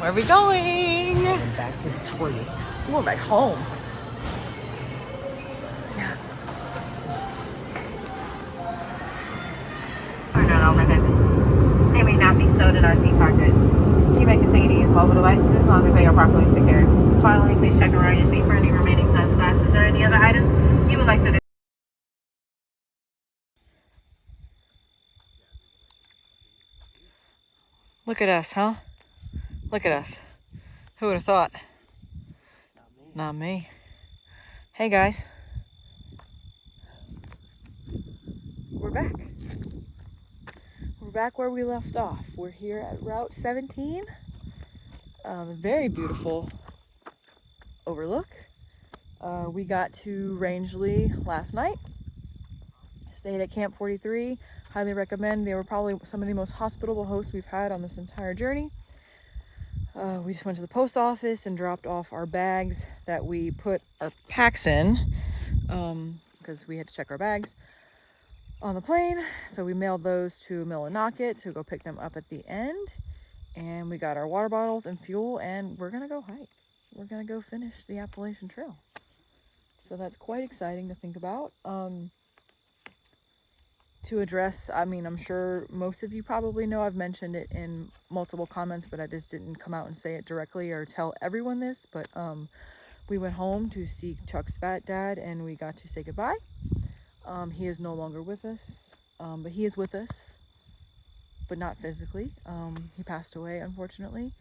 Where are we going? Back to Detroit. We're back home. Yes. Turn on overhead. They may not be stowed in our seat pockets. You may continue to use mobile devices as long as they are properly secured. Finally, please check around your seat for any remaining glass glasses or any other items you would like to. Look at us, huh? Look at us. Who would have thought? Not me. Hey guys. We're back. We're back where we left off. We're here at Route 17. Very beautiful overlook. We got to Rangeley last night. Stayed at Camp 43. Highly recommend. They were probably some of the most hospitable hosts we've had on this entire journey. We just went to the post office and dropped off our bags that we put our packs in because we had to check our bags on the plane. So we mailed those to Millinocket to go pick them up at the end. And we got our water bottles and fuel, and we're gonna go hike. We're gonna go finish the Appalachian Trail. So that's quite exciting to think about. To address, I mean, I'm sure most of you probably know I've mentioned it in multiple comments, but I just didn't come out and say it directly or tell everyone this. But we went home to see Chuck's dad, and we got to say goodbye. He is no longer with us, but he is with us, but not physically. He passed away, unfortunately.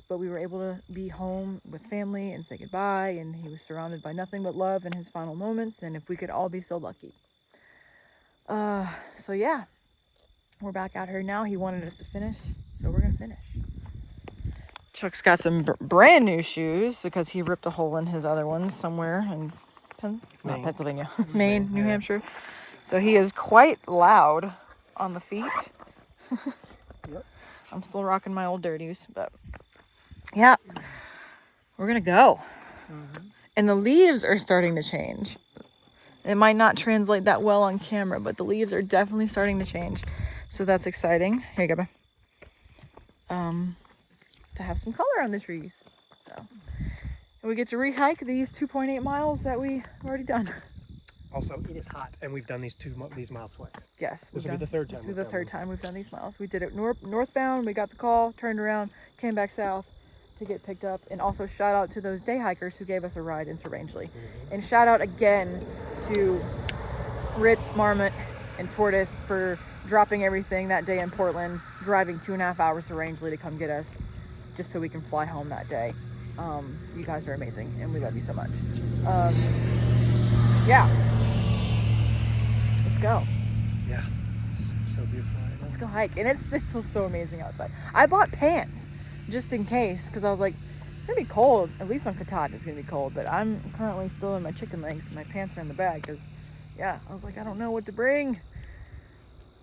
But we were able to be home with family and say goodbye, and he was surrounded by nothing but love in his final moments, and if we could all be so lucky. So yeah, we're back out here now. He wanted us to finish, so we're gonna finish. Chuck's got some brand new shoes because he ripped a hole in his other ones somewhere in Pennsylvania, Maine, New Hampshire. So he is quite loud on the feet. Yep. I'm still rocking my old dirties, but yeah, we're gonna go. Mm-hmm. And the leaves are starting to change. It might not translate that well on camera, but the leaves are definitely starting to change. So that's exciting. Here you go, babe. To have some color on the trees. So, and we get to re-hike these 2.8 miles that we've already done. Also, it is hot, and we've done these miles twice. Yes. This will be the third time. This will be the third time we've done these miles. We did it northbound. We got the call, turned around, came back south to get picked up. And also shout out to those day hikers who gave us a ride into Rangeley. Mm-hmm. And shout out again to Ritz, Marmot, and Tortoise for dropping everything that day in Portland, driving 2.5 hours to Rangeley to come get us just so we can fly home that day. You guys are amazing, and we love you so much. Yeah. Let's go. Yeah, it's so beautiful right now. Let's go hike. And it feels so amazing outside. I bought pants just in case because I was like, it's going to be cold. At least on Katahdin it's going to be cold. But I'm currently still in my chicken legs and my pants are in the bag because, yeah, I was like, I don't know what to bring.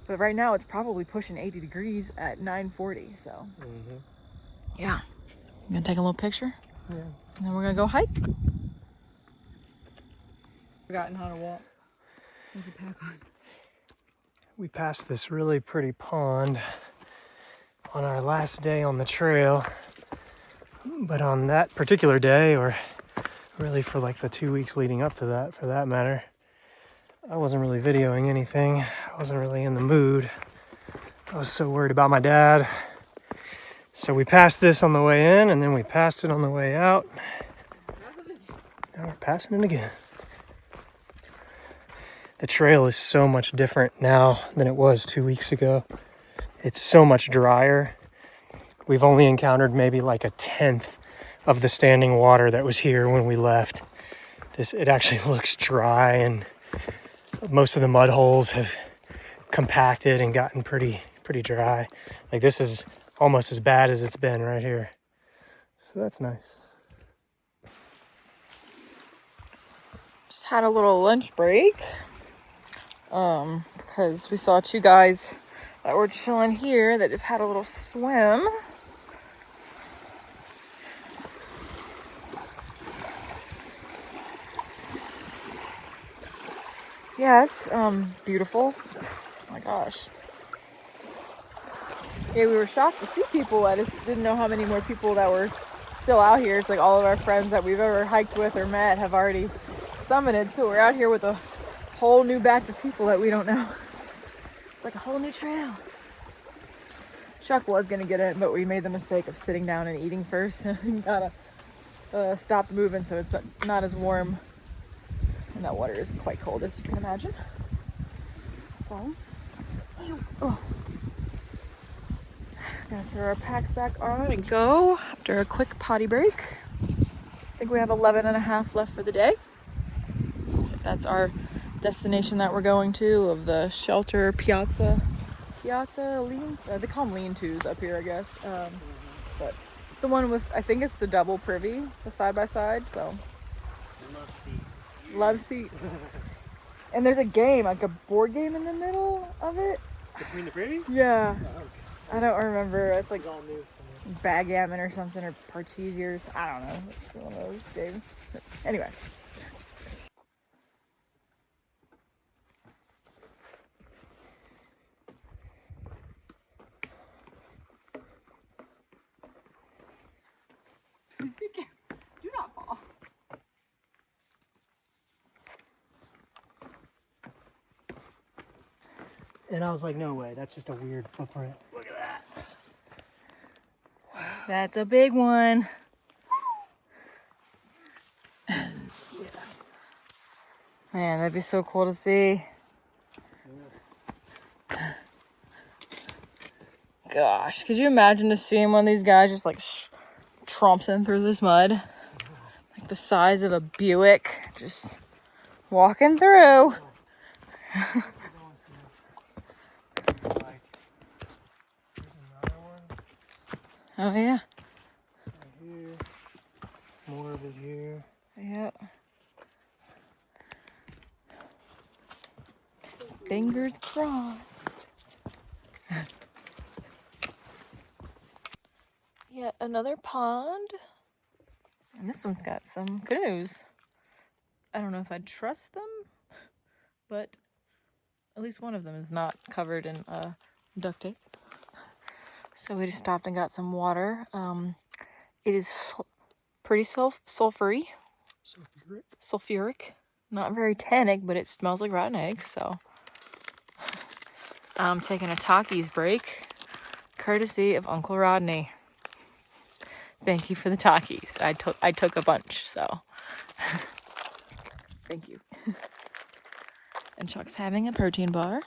But right now it's probably pushing 80 degrees at 9:40. So, yeah. I'm going to take a little picture. Yeah. And then we're going to go hike. Forgotten how to walk. What's your pack on? We passed this really pretty pond on our last day on the trail. But on that particular day, or really for like the 2 weeks leading up to that, for that matter, I wasn't really videoing anything. I wasn't really in the mood. I was so worried about my dad. So we passed this on the way in, and then we passed it on the way out. Now we're passing it again. The trail is so much different now than it was 2 weeks ago. It's so much drier. We've only encountered maybe like 1/10 of the standing water that was here when we left. It actually looks dry, and most of the mud holes have compacted and gotten pretty dry. Like this is almost as bad as it's been right here. So that's nice. Just had a little lunch break. Because we saw two guys that were chilling here that just had a little swim. Yes, beautiful. Oh my gosh. Yeah, we were shocked to see people. I just didn't know how many more people that were still out here. It's like all of our friends that we've ever hiked with or met have already summited. So we're out here with a whole new batch of people that we don't know. It's like a whole new trail. Chuck was gonna get it, but we made the mistake of sitting down and eating first. And gotta stop moving so it's not as warm. And that water is quite cold, as you can imagine. So, oh. Gonna throw our packs back on and go after a quick potty break. I think we have 11 and a half left for the day. That's our destination that we're going to, of the shelter piazza lean. They call them lean-tos up here, I guess. But it's the one with, I think it's the double privy, the side by side. So love seat. And there's a game, like a board game in the middle of it. Between the privies? Yeah. Oh, okay. I don't remember. It's like all news to me. backgammon or something, or Parcheesiers. I don't know. It's one of those games. But anyway. Do not fall. And I was like, no way, that's just a weird footprint. Look at that. That's a big one. Man, that'd be so cool to see. Gosh, could you imagine just seeing one of these guys just like tromping through this mud? Like the size of a Buick, just walking through. Oh yeah. Right here. More of it here. Yep. Fingers crossed. Yet another pond. And this one's got some canoes. I don't know if I'd trust them, but at least one of them is not covered in duct tape. So we just stopped and got some water. It is pretty sulfury. Sulfuric. Not very tannic, but it smells like rotten eggs, so. I'm taking a Takis break, courtesy of Uncle Rodney. Thank you for the Takis. I took a bunch, so. Thank you. And Chuck's having a protein bar.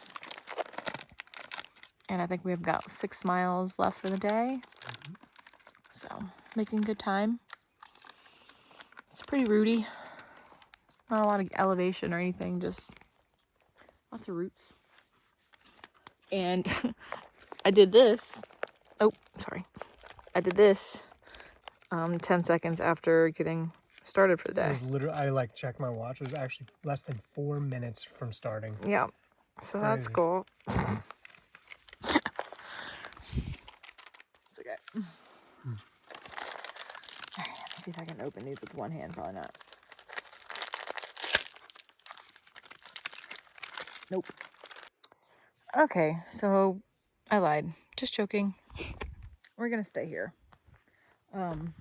And I think we've got 6 miles left for the day. So, making good time. It's pretty rooty. Not a lot of elevation or anything, just lots of roots. And I did this. Oh, sorry. I did this 10 seconds after getting started for the day. It was literally, I like checked my watch. It was actually less than 4 minutes from starting. Yeah. So Crazy. that's cool. It's okay. Alright, let's see if I can open these with one hand. Probably not. Nope. Okay, so I lied. Just joking. We're gonna stay here.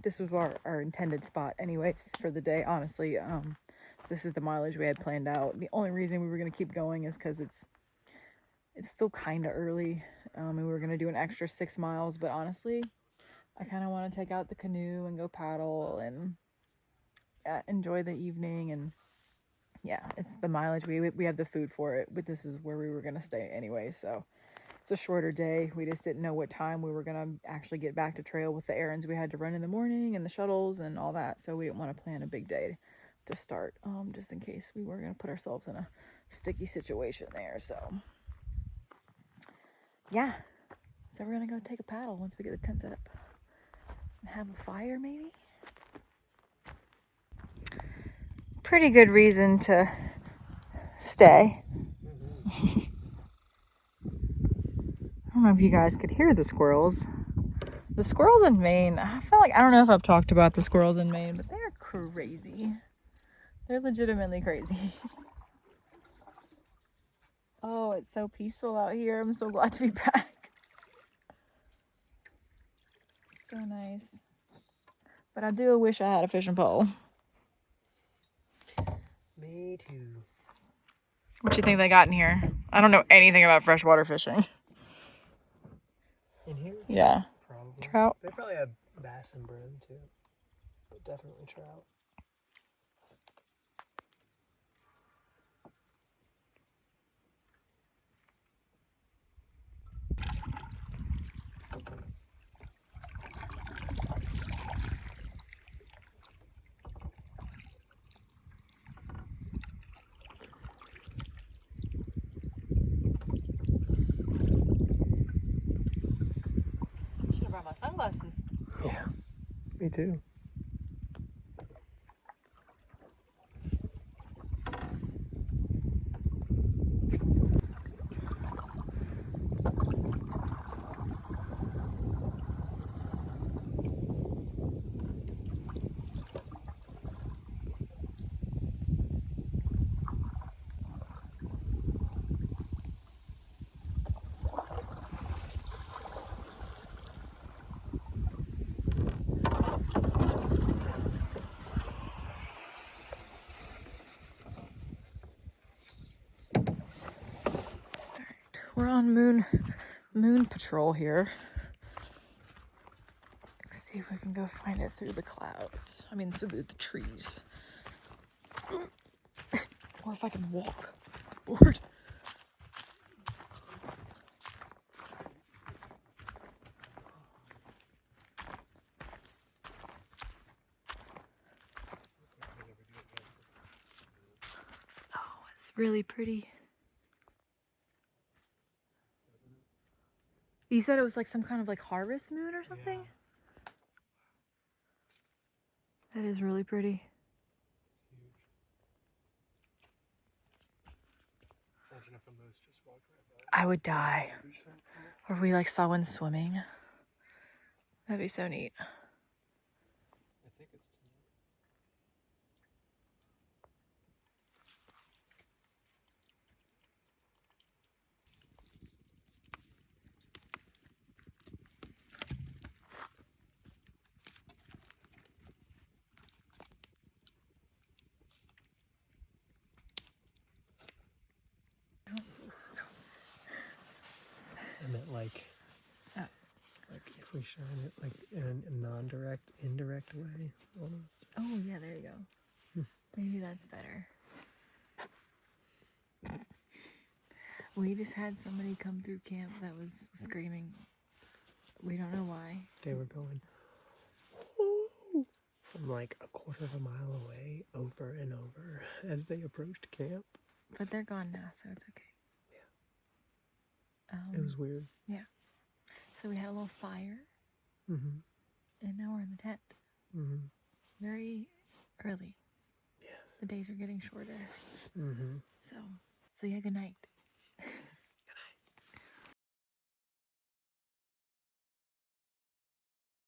This was our intended spot anyways for the day, honestly. This is the mileage we had planned out. The only reason we were gonna keep going is because it's still kind of early, and we were gonna do an extra 6 miles, but honestly, I kind of want to take out the canoe and go paddle and enjoy the evening. And yeah, it's the mileage. We have the food for it, but this is where we were gonna stay anyway, so it's a shorter day. We just didn't know what time we were gonna actually get back to trail with the errands we had to run in the morning and the shuttles and all that, so we didn't want to plan a big day to start, just in case we were gonna put ourselves in a sticky situation there. So yeah, so we're gonna go take a paddle once we get the tent set up and have a fire, maybe. Pretty good reason to stay. I don't know if you guys could hear the squirrels. The squirrels in Maine, I feel like, I don't know if I've talked about the squirrels in Maine, but they're crazy. They're legitimately crazy. Oh, it's so peaceful out here. I'm so glad to be back. So nice. But I do wish I had a fishing pole. Me too. What do you think they got in here? I don't know anything about freshwater fishing. In here? Yeah. Probably. Trout. They probably have bass and brim too. But definitely trout. Should have brought my sunglasses. Yeah. Me too. We're on moon patrol here. Let's see if we can go find it through the clouds. I mean, through the trees. Or if I can walk. Bored. Oh, it's really pretty. You said it was like some kind of like harvest moon or something? Yeah. That is really pretty. Imagine if a moose just walked right by. I would die. Or if we like saw one swimming. That'd be so neat. I think it's I meant like if we shine it like in a non-direct, indirect way, almost. Oh yeah, there you go. Maybe that's better. We just had somebody come through camp that was screaming. We don't know why. They were going "Woo!" from like a quarter of a mile away, over and over, as they approached camp. But they're gone now, so it's okay. Yeah. It was weird. Yeah. So we had a little fire. Mm-hmm. And now we're in the tent. Mm-hmm. Very early. Yes. The days are getting shorter. Mm-hmm. So yeah, good night.